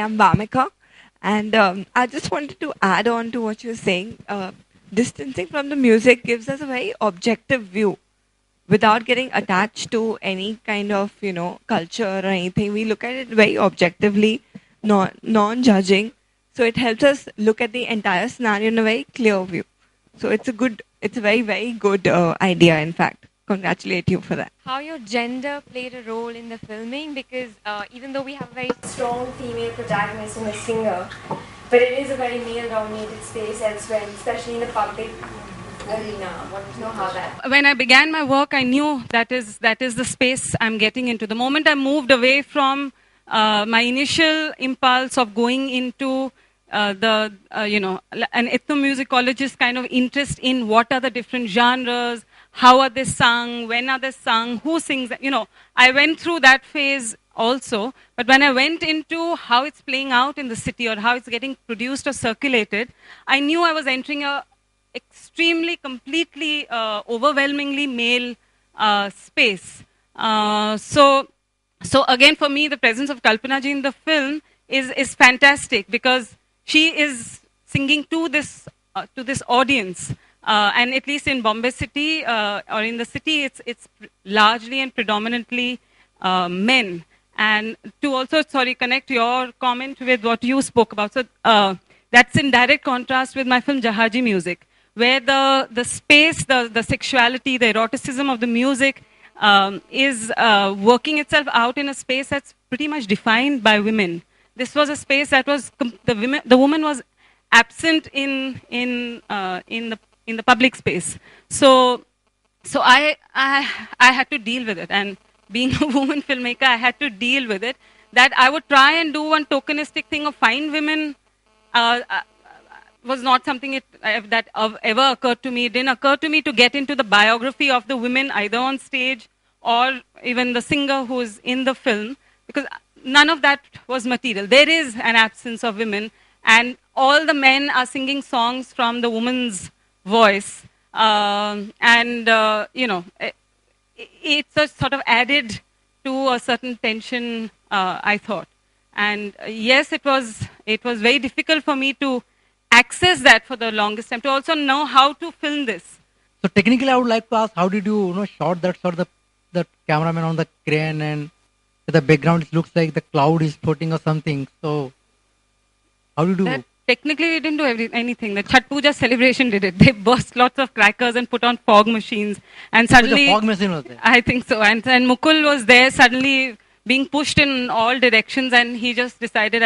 am Vamika, and I just wanted to add on to what you're saying. Distancing from the music gives us a very objective view without getting attached to any kind of, culture or anything. We look at it very objectively, non-judging. So it helps us look at the entire scenario in a very clear view. So it's a very, very good idea, in fact. Congratulate you for that. How your gender played a role in the filming, because even though we have a very strong female protagonist in the singer, but it is a very male-dominated space elsewhere, especially in the public arena. I want to know how that. When I began my work, I knew that is the space I'm getting into. The moment I moved away from my initial impulse of going into an ethnomusicologist kind of interest in what are the different genres, how are they sung, when are they sung, who sings, I went through that phase also. But when I went into how it's playing out in the city or how it's getting produced or circulated, I knew I was entering a extremely, completely, overwhelmingly male space. So again, for me, the presence of Kalpana ji in the film is fantastic, because she is singing to this audience. And at least in Bombay city, or in the city, it's largely and predominantly men. And to also, connect your comment with what you spoke about. So that's in direct contrast with my film Jahaji Music, where the space, the sexuality, the eroticism of the music is working itself out in a space that's pretty much defined by women. This was a space that was the woman was absent in the public space. So I had to deal with it, and being a woman filmmaker, I had to deal with it. That I would try and do one tokenistic thing of find women was not something that ever occurred to me. It didn't occur to me to get into the biography of the women either on stage or even the singer who is in the film, because none of that was material. There is an absence of women, and all the men are singing songs from the woman's voice. It's a sort of added to a certain tension, I thought. And yes, it was very difficult for me to access that for the longest time, to also know how to film this. So technically, I would like to ask, how did you, shot that sort of the cameraman on the crane, and the background it looks like the cloud is floating or something. So how did you? Technically, we didn't do anything. The Chhat Puja celebration did it. They burst lots of crackers and put on fog machines. And suddenly, fog machine was there. I think so. And Mukul was there, suddenly being pushed in all directions, and he just decided,